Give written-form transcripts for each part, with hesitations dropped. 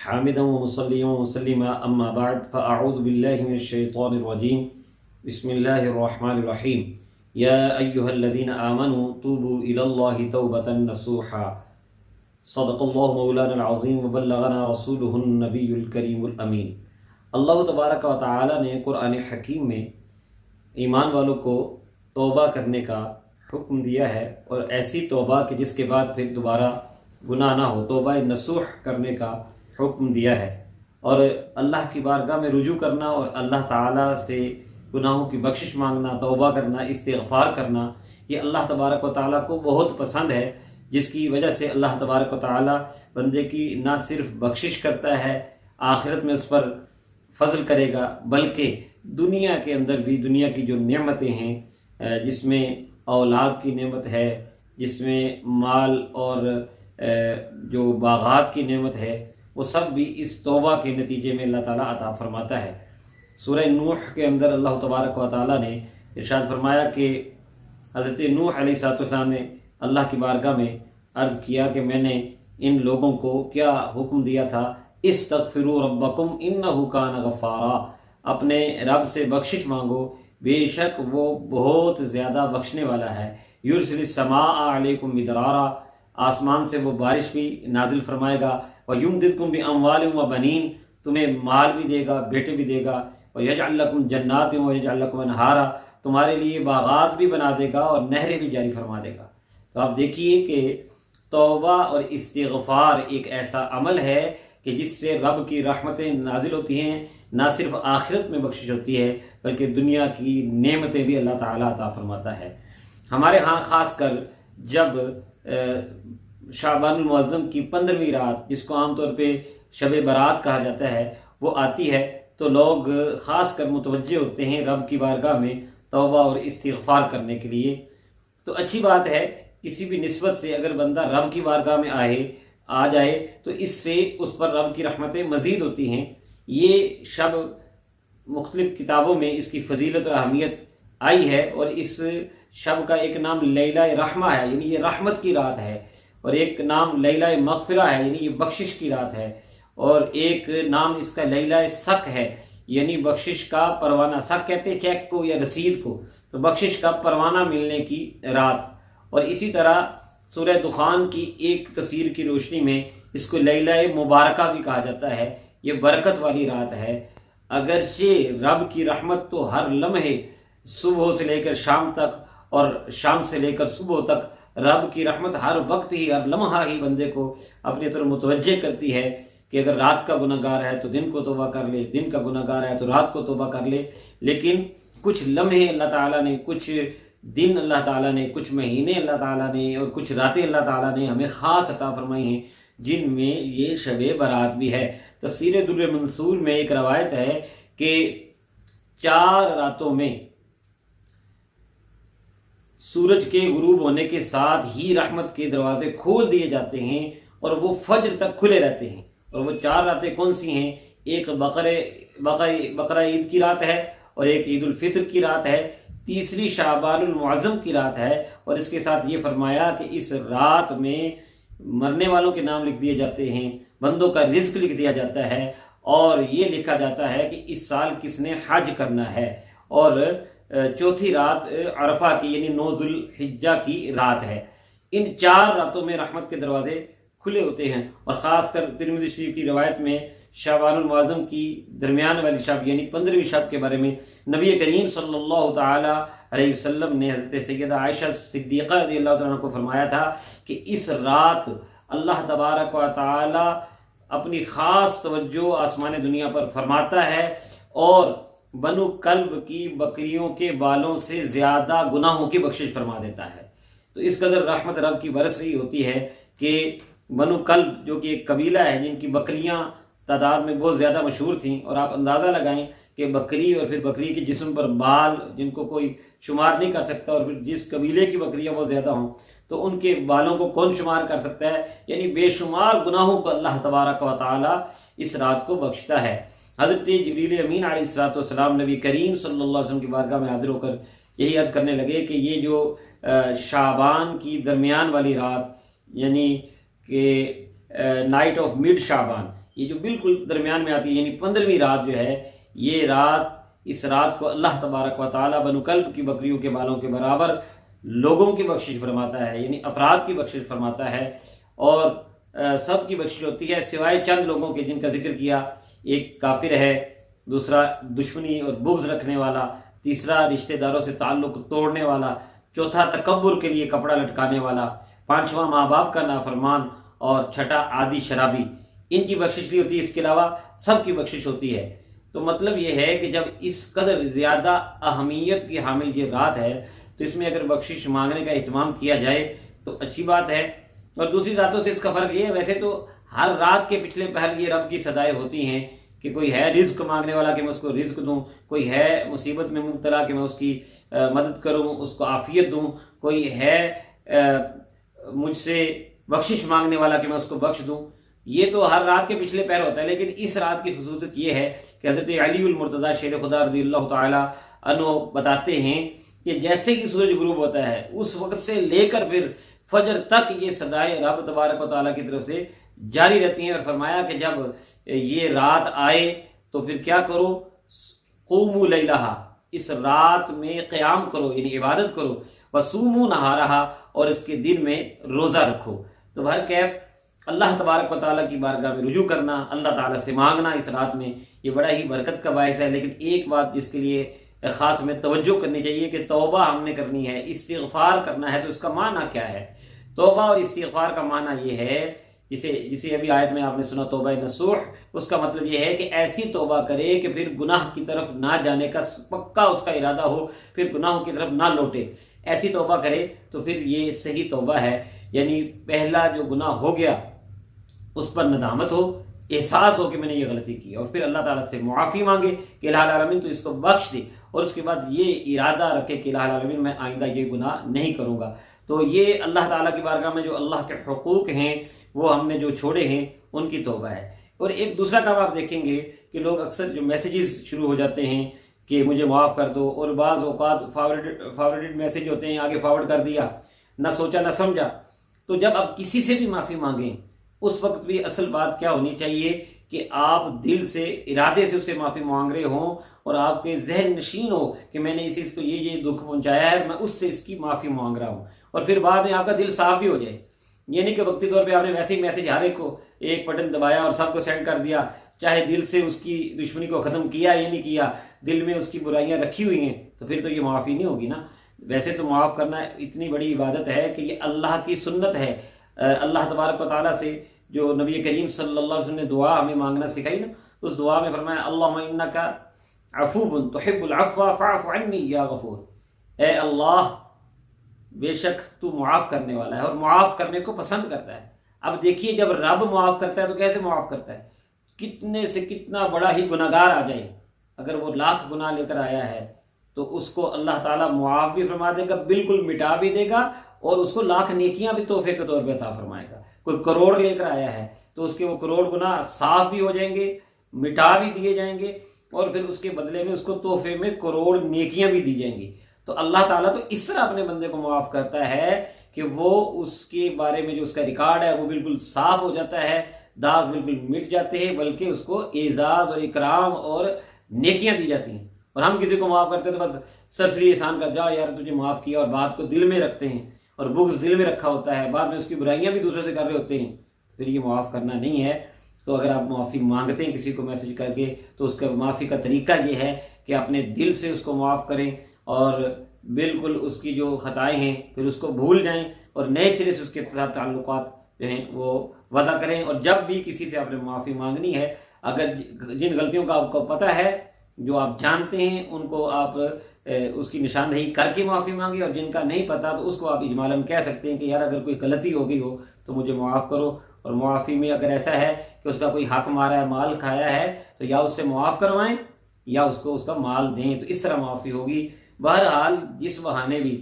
حامدا ومصليا ومسلما أما بعد فأعوذ بالله من الشيطان الرجيم بسم الله الرحمن الرحيم يا أيها الذين آمنوا توبوا إلى الله توبة نصوحا صدق الله مولانا العظيم وبلغنا رسوله النبي الكريم الأمين۔ اللہ تبارک و تعالی نے قرآن حکیم میں ایمان والوں کو توبہ کرنے کا حکم دیا ہے، اور ایسی توبہ کہ جس کے بعد پھر دوبارہ گناہ نہ ہو، توبہ نصوح کرنے کا حکم دیا ہے، اور اللہ کی بارگاہ میں رجوع کرنا اور اللہ تعالیٰ سے گناہوں کی بخشش مانگنا، توبہ کرنا، استغفار کرنا، یہ اللہ تبارک و تعالیٰ کو بہت پسند ہے، جس کی وجہ سے اللہ تبارک و تعالیٰ بندے کی نہ صرف بخشش کرتا ہے، آخرت میں اس پر فضل کرے گا، بلکہ دنیا کے اندر بھی دنیا کی جو نعمتیں ہیں، جس میں اولاد کی نعمت ہے، جس میں مال اور جو باغات کی نعمت ہے، وہ سب بھی اس توبہ کے نتیجے میں اللہ تعالیٰ عطا فرماتا ہے۔ سورہ نوح کے اندر اللہ تبارک و تعالیٰ نے ارشاد فرمایا کہ حضرت نوح علیہ السلام نے اللہ کی بارگاہ میں عرض کیا کہ میں نے ان لوگوں کو کیا حکم دیا تھا، استغفروا ربکم انہ کان غفارا، اپنے رب سے بخشش مانگو، بے شک وہ بہت زیادہ بخشنے والا ہے۔ یرسل السماء علیکم مدرارا، آسمان سے وہ بارش بھی نازل فرمائے گا، وَيُمْدِدْكُمْ بِأَمْوَالٍ وَبَنِينَ، تمہیں مال بھی دے گا، بیٹے بھی دے گا، وَيَجْعَلْ لَكُمْ جَنَّاتٍ وَيَجْعَلْ لَكُمْ أَنْهَارًا، تمہارے لیے باغات بھی بنا دے گا اور نہریں بھی جاری فرما دے گا۔ تو آپ دیکھیے کہ توبہ اور استغفار ایک ایسا عمل ہے کہ جس سے رب کی رحمتیں نازل ہوتی ہیں، نہ صرف آخرت میں بخشش ہوتی ہے بلکہ دنیا کی نعمتیں بھی اللہ تعالیٰ عطا فرماتا ہے۔ ہمارے ہاں خاص کر جب شعبان المعظم کی 15ویں رات، جس کو عام طور پہ شب برات کہا جاتا ہے، وہ آتی ہے تو لوگ خاص کر متوجہ ہوتے ہیں رب کی بارگاہ میں توبہ اور استغفار کرنے کے لیے۔ تو اچھی بات ہے، کسی بھی نسبت سے اگر بندہ رب کی بارگاہ میں آ جائے تو اس سے اس پر رب کی رحمتیں مزید ہوتی ہیں۔ یہ شب مختلف کتابوں میں اس کی فضیلت اور اہمیت آئی ہے، اور اس شب کا ایک نام لیلہ رحمہ ہے، یعنی یہ رحمت کی رات ہے، اور ایک نام لیلہ مغفرہ ہے، یعنی یہ بخشش کی رات ہے، اور ایک نام اس کا لیلہ سک ہے، یعنی بخشش کا پروانہ، سک کہتے ہیں چیک کو یا رسید کو، تو بخشش کا پروانہ ملنے کی رات۔ اور اسی طرح سورہ دخان کی ایک تفسیر کی روشنی میں اس کو لیلہ مبارکہ بھی کہا جاتا ہے، یہ برکت والی رات ہے۔ اگرچہ رب کی رحمت تو ہر لمحے، صبح سے لے کر شام تک اور شام سے لے کر صبح تک، رب کی رحمت ہر وقت ہی، ہر لمحہ ہی بندے کو اپنی طرف متوجہ کرتی ہے کہ اگر رات کا گناہ گار ہے تو دن کو توبہ کر لے، دن کا گناہ گار ہے تو رات کو توبہ کر لے۔ لیکن کچھ لمحے اللہ تعالیٰ نے، کچھ دن اللہ تعالیٰ نے، کچھ مہینے اللہ تعالیٰ نے، اور کچھ راتیں اللہ تعالیٰ نے ہمیں خاص عطا فرمائی ہیں، جن میں یہ شب برات بھی ہے۔ تفسیر در منصور میں ایک روایت ہے کہ 4 راتوں میں سورج کے غروب ہونے کے ساتھ ہی رحمت کے دروازے کھول دیے جاتے ہیں اور وہ فجر تک کھلے رہتے ہیں۔ اور وہ 4 راتیں کون سی ہیں؟ ایک بقرہ عید کی رات ہے، اور ایک عید الفطر کی رات ہے، تیسری شعبان المعظم کی رات ہے، اور اس کے ساتھ یہ فرمایا کہ اس رات میں مرنے والوں کے نام لکھ دیے جاتے ہیں، بندوں کا رزق لکھ دیا جاتا ہے، اور یہ لکھا جاتا ہے کہ اس سال کس نے حج کرنا ہے۔ اور چوتھی رات عرفہ کی، یعنی 9 ذو الحجہ کی رات ہے۔ ان 4 راتوں میں رحمت کے دروازے کھلے ہوتے ہیں، اور خاص کر ترمذی شریف کی روایت میں شعبان المعظم کی درمیان والی شب، یعنی 15ویں شب کے بارے میں نبی کریم صلی اللہ تعالی علیہ وسلم نے حضرت سیدہ عائشہ صدیقہ رضی اللہ تعالیٰ عنہ کو فرمایا تھا کہ اس رات اللہ تبارک و تعالی اپنی خاص توجہ آسمان دنیا پر فرماتا ہے، اور بنو کلب کی بکریوں کے بالوں سے زیادہ گناہوں کی بخشش فرما دیتا ہے۔ تو اس قدر رحمت رب کی برس رہی ہوتی ہے کہ بنو کلب جو کہ ایک قبیلہ ہے جن کی بکریاں تعداد میں بہت زیادہ مشہور تھیں، اور آپ اندازہ لگائیں کہ بکری اور پھر بکری کے جسم پر بال جن کو کوئی شمار نہیں کر سکتا، اور پھر جس قبیلے کی بکریاں وہ زیادہ ہوں تو ان کے بالوں کو کون شمار کر سکتا ہے؟ یعنی بے شمار گناہوں کو اللہ تبارک و تعالی اس رات کو بخشتا ہے۔ حضرت جبریل امین علیہ السلام نبی کریم صلی اللہ علیہ وسلم کی بارگاہ میں حاضر ہو کر یہی عرض کرنے لگے کہ یہ جو شعبان کی درمیان والی رات، یعنی کہ نائٹ آف مڈ شعبان، یہ جو بالکل درمیان میں آتی ہے، یعنی 15ویں رات جو ہے، یہ رات، اس رات کو اللہ تبارک و تعالیٰ بنو کلب کی بکریوں کے بالوں کے برابر لوگوں کی بخشش فرماتا ہے، یعنی افراد کی بخشش فرماتا ہے، اور سب کی بخشش ہوتی ہے سوائے چند لوگوں کے جن کا ذکر کیا۔ ایک کافر ہے، دوسرا دشمنی اور بغض رکھنے والا، تیسرا رشتہ داروں سے تعلق توڑنے والا، چوتھا تکبر کے لیے کپڑا لٹکانے والا، پانچواں ماں باپ کا نافرمان، اور چھٹا عادی شرابی۔ ان کی بخشش نہیں ہوتی، اس کے علاوہ سب کی بخشش ہوتی ہے۔ تو مطلب یہ ہے کہ جب اس قدر زیادہ اہمیت کی حامل یہ رات ہے تو اس میں اگر بخشش مانگنے کا اہتمام کیا جائے تو اچھی بات ہے۔ اور دوسری راتوں سے اس کا فرق یہ ہے، ویسے تو ہر رات کے پچھلے پہر یہ رب کی صدائیں ہوتی ہیں کہ کوئی ہے رزق مانگنے والا کہ میں اس کو رزق دوں، کوئی ہے مصیبت میں مبتلا کہ میں اس کی مدد کروں، اس کو عافیت دوں، کوئی ہے مجھ سے بخشش مانگنے والا کہ میں اس کو بخش دوں۔ یہ تو ہر رات کے پچھلے پہر ہوتا ہے، لیکن اس رات کی خصوصیت یہ ہے کہ حضرت علی المرتضیٰ شیر خدا رضی اللہ تعالی عنہ بتاتے ہیں کہ جیسے ہی سورج غروب ہوتا ہے اس وقت سے لے کر پھر فجر تک یہ صدائیں رب تبارک و تعالیٰ کی طرف سے جاری رہتی ہیں، اور فرمایا کہ جب یہ رات آئے تو پھر کیا کرو، قوموا لیلہا، اس رات میں قیام کرو یعنی عبادت کرو، وصوموا نہارہا، اور اس کے دن میں روزہ رکھو۔ تو بہرکیف اللہ تبارک و تعالیٰ کی بارگاہ میں رجوع کرنا، اللہ تعالیٰ سے مانگنا اس رات میں، یہ بڑا ہی برکت کا باعث ہے۔ لیکن ایک بات جس کے لیے خاص میں توجہ کرنی چاہیے کہ توبہ ہم نے کرنی ہے، استغفار کرنا ہے۔ تو اس کا معنی کیا ہے؟ توبہ اور استغفار کا معنی یہ ہے، جسے ابھی آیت میں آپ نے سنا توبہ نصوح، اس کا مطلب یہ ہے کہ ایسی توبہ کرے کہ پھر گناہ کی طرف نہ جانے کا پکا اس کا ارادہ ہو، پھر گناہوں کی طرف نہ لوٹے۔ ایسی توبہ کرے تو پھر یہ صحیح توبہ ہے، یعنی پہلا جو گناہ ہو گیا اس پر ندامت ہو، احساس ہو کہ میں نے یہ غلطی کی، اور پھر اللہ تعالیٰ سے معافی مانگے کہ الہ العالمین تو اس کو بخش دے، اور اس کے بعد یہ ارادہ رکھے کہ الہ العالمین میں آئندہ یہ گناہ نہیں کروں گا۔ تو یہ اللہ تعالیٰ کی بارگاہ میں جو اللہ کے حقوق ہیں وہ ہم نے جو چھوڑے ہیں ان کی توبہ ہے۔ اور ایک دوسرا کام آپ دیکھیں گے کہ لوگ اکثر جو میسیجز شروع ہو جاتے ہیں کہ مجھے معاف کر دو، اور بعض اوقات فارورڈ میسیج ہوتے ہیں، آگے فارورڈ کر دیا، نہ سوچا نہ سمجھا۔ تو جب آپ کسی سے بھی معافی مانگیں اس وقت بھی اصل بات کیا ہونی چاہیے کہ آپ دل سے ارادے سے اسے معافی مانگ رہے ہوں، اور آپ کے ذہن نشین ہو کہ میں نے اس کو یہ دکھ پہنچایا ہے، میں اس سے اس کی معافی مانگ رہا ہوں، اور پھر بعد میں آپ کا دل صاف بھی ہو جائے۔ یہ نہیں کہ وقتی طور پہ آپ نے ویسے ہی میسیج ہر ایک کو ایک بٹن دبایا اور سب کو سینڈ کر دیا، چاہے دل سے اس کی دشمنی کو ختم کیا یا نہیں کیا، دل میں اس کی برائیاں رکھی ہوئی ہیں، تو پھر تو یہ معافی نہیں ہوگی نا۔ ویسے تو معاف کرنا اتنی بڑی عبادت ہے کہ یہ اللہ کی سنت ہے۔ اللہ تبارک و تعالیٰ سے جو نبی کریم صلی اللہ علیہ وسلم نے دعا ہمیں مانگنا سکھائی نا، اس دعا میں فرمایا اللہم انک عفو تحب العفو فاعف عنی یا غفور، اے اللہ بے شک تو معاف کرنے والا ہے اور معاف کرنے کو پسند کرتا ہے۔ اب دیکھیے جب رب معاف کرتا ہے تو کیسے معاف کرتا ہے؟ کتنے سے کتنا بڑا ہی گناہگار آ جائے، اگر وہ لاکھ گناہ لے کر آیا ہے تو اس کو اللہ تعالیٰ معاف بھی فرما دے گا، بالکل مٹا بھی دے گا، اور اس کو لاکھ نیکیاں بھی تحفے کے طور پہ عطا فرمائے گا۔ کوئی کروڑ لے کر آیا ہے تو اس کے وہ کروڑ گناہ صاف بھی ہو جائیں گے، مٹا بھی دیے جائیں گے، اور پھر اس کے بدلے میں اس کو تحفے میں کروڑ نیکیاں بھی دی جائیں گی۔ تو اللہ تعالیٰ تو اس طرح اپنے بندے کو معاف کرتا ہے کہ وہ اس کے بارے میں جو اس کا ریکارڈ ہے وہ بالکل صاف ہو جاتا ہے، داغ بالکل مٹ جاتے ہیں، بلکہ اس کو اعزاز اور اکرام اور نیکیاں دی جاتی ہیں۔ اور ہم کسی کو معاف کرتے ہیں تو بس سرسری احسان کر جاؤ یار تجھے معاف کیا، اور بات کو دل میں رکھتے ہیں، اور بغض دل میں رکھا ہوتا ہے، بعد میں اس کی برائیاں بھی دوسروں سے کر رہے ہوتے ہیں، پھر یہ معاف کرنا نہیں ہے۔ تو اگر آپ معافی مانگتے ہیں کسی کو میسج کر کے تو اس کا معافی کا طریقہ یہ ہے کہ اپنے دل سے اس کو معاف کریں، اور بالکل اس کی جو خطائیں ہیں پھر اس کو بھول جائیں، اور نئے سرے سے اس کے ساتھ تعلقات جو ہیں وہ وضع کریں۔ اور جب بھی کسی سے آپ نے معافی مانگنی ہے، اگر جن غلطیوں کا آپ کو پتہ ہے، جو آپ جانتے ہیں، ان کو آپ اس کی نشاندہی کر کے معافی مانگیں، اور جن کا نہیں پتہ تو اس کو آپ اجمالاً کہہ سکتے ہیں کہ یار اگر کوئی غلطی ہو گئی ہو تو مجھے معاف کرو۔ اور معافی میں اگر ایسا ہے کہ اس کا کوئی حق مارا ہے، مال کھایا ہے، تو یا اس سے معاف کروائیں یا اس کو اس کا مال دیں، تو اس طرح معافی ہوگی۔ بہرحال جس بہانے بھی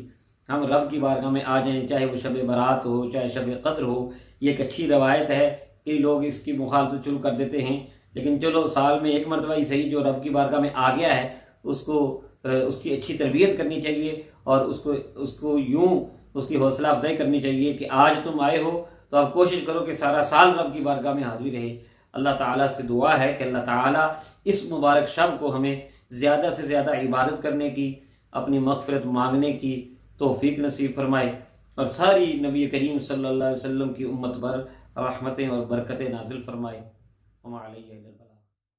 ہم رب کی بارگاہ میں آ جائیں، چاہے وہ شب برات ہو چاہے شب قدر ہو، یہ ایک اچھی روایت ہے کہ لوگ اس کی مخالفت شروع کر دیتے ہیں، لیکن چلو سال میں ایک مرتبہ ہی صحیح جو رب کی بارگاہ میں آ گیا ہے اس کو اس کی اچھی تربیت کرنی چاہیے، اور اس کو یوں اس کی حوصلہ افزائی کرنی چاہیے کہ آج تم آئے ہو تو آپ کوشش کرو کہ سارا سال رب کی بارگاہ میں حاضری رہے۔ اللہ تعالیٰ سے دعا ہے کہ اللہ تعالیٰ اس مبارک شب کو ہمیں زیادہ سے زیادہ عبادت کرنے کی، اپنی مغفرت مانگنے کی توفیق نصیب فرمائے، اور ساری نبی کریم صلی اللہ علیہ وسلم کی امت پر رحمتیں اور برکتیں نازل فرمائے۔ وما علیہ الا البلاغ۔